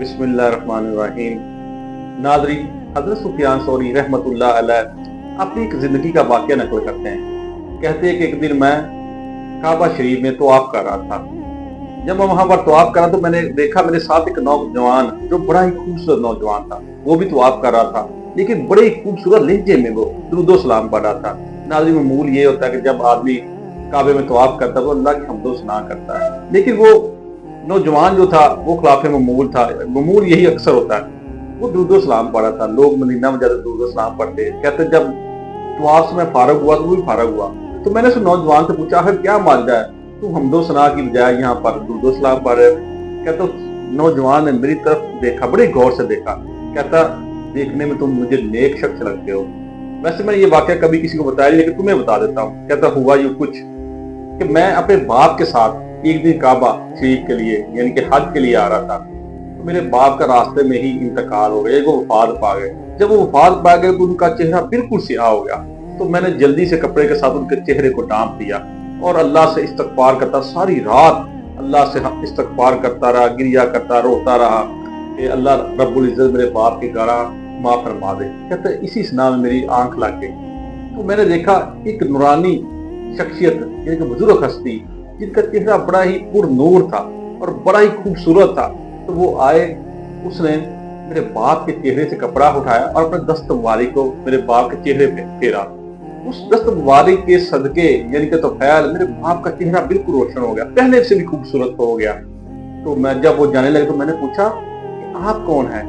बिस्मिल्लाहिर्रहमानिर्रहीम। नाज़रीन, हज़रत सुफियान सौरी रहमतुल्लाह अलैह अपनी एक ज़िंदगी का वाक़या नकल करते हैं। कहते हैं कि एक दिन मैं काबा शरीफ में तवाफ़ कर रहा था। जब मैं वहाँ पर तवाफ़ कर रहा तो मैंने देखा मेरे साथ एक नौजवान जो बड़ा ही खूबसूरत नौजवान था, वो भी तवाफ़ कर रहा था, लेकिन बड़े ही खूबसूरत लहजे में वो दुरूद व सलाम पढ़ रहा था। नाज़रीन, मामूल ये होता है कि जब आदमी काबे में तवाफ़ करता है तो अल्लाह की हम्दो सना करता है, लेकिन वो नौजवान जो था वो खिलाफ मामूल था। मामूल यही अक्सर होता है, वो दुरूद सलाम पढ़ा था। लोग मदीना में ज्यादा दुरूद सलाम पढ़ते हैं। कहते जब तवाफ से मैं फारग हुआ तो वो भी फारग हुआ, तो मैंने उस नौजवान से पूछा, आखिर क्या माजरा है, तू हमदो सना की बजाय यहाँ पर दुरूद सलाम पढ़ रहे? कहता नौजवान ने मेरी तरफ देखा, बड़े गौर से देखा। कहता देखने में तुम मुझे नेक शख्स लगते हो। वैसे मैंने ये वाकया कभी किसी को बताया नहीं, लेकिन तुम्हें बता देता हूँ। कहता हुआ यूं कुछ कि मैं अपने बाप के साथ एक दिन काबा शरीफ के लिए यानी कि हज के लिए आ रहा था, तो मेरे बाप का रास्ते में ही इंतकाल हो गया, वो वफात पा गए। जब वो वफात पा गए तो उनका चेहरा बिल्कुल सियाह हो गया, तो मैंने जल्दी से कपड़े के साथ उनके चेहरे को ढांप दिया और अल्लाह से इस्तगफार करता सारी रात अल्लाह से इस्तगफार करता रहा, गिरिया करता, रोता रहा कि अल्लाह रब्बुल इज्जत मेरे बाप की गारा माफ फरमा दे। कहते इसी स्ना में मेरी आंख लग गई, तो मैंने देखा एक नूरानी शख्सियत यानी कि बुजुर्ग हस्ती जिनका चेहरा बड़ा ही पुरनूर था और बड़ा ही खूबसूरत था। तो वो आए, उसने मेरे बाप के चेहरे से कपड़ा उठाया और अपने दस्त मुबारक को मेरे बाप के चेहरे पे फेरा। उस दस्त मुबारक के सदके यानी कि तौफैल मेरे बाप का चेहरा बिल्कुल रोशन हो गया, पहले से भी खूबसूरत हो गया। तो मैं जब वो जाने लगे तो मैंने पूछा कि आप कौन है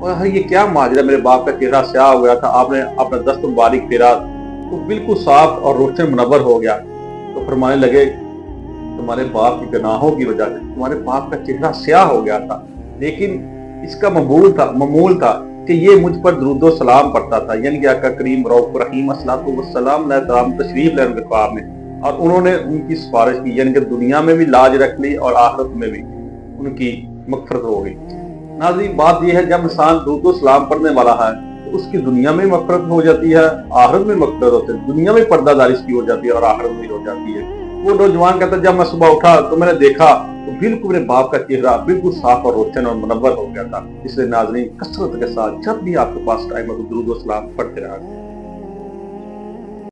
और ये क्या माजरा, मेरे बाप का चेहरा स्याह हो गया था, आपने अपना दस्त मुबारक फेरा तो बिल्कुल साफ और रोशन मुनव्वर हो गया। तो फरमाने लगे तुम्हारे बाप की गुनाहों की वजह से तुम्हारे बाप का चेहरा स्याह हो गया था, लेकिन इसका मामूल था कि ये मुझ पर दुरूद सलाम पढ़ता था, यानी कि आका करीम रऊफ रहीम अस्सलातु वस्सलाम तशरीफ ले उनके ख्वाब में, और उन्होंने उनकी सिफारिश की, यानी कि दुनिया में भी लाज रख ली और आखिरत में भी उनकी मगफरत हो गई। नाज़रीन, बात यह है जब इंसान दुरूद सलाम पढ़ने वाला है तो उसकी दुनिया में मगफरत हो जाती है, आखिरत में मगफरत होती है। दुनिया में पर्दादारी इसकी हो जाती है और आखिरत में हो जाती है। वो नौजवान कहता जब मैं सुबह उठा तो मैंने देखा तो बिल्कुल मेरे बाप का चेहरा बिल्कुल साफ और रोशन और मुनव्वर हो गया था। इसलिए नाज़रीन, कसरत के साथ जब भी आपके पास टाइम हो तो दुरूद व सलाम पढ़ते रहा।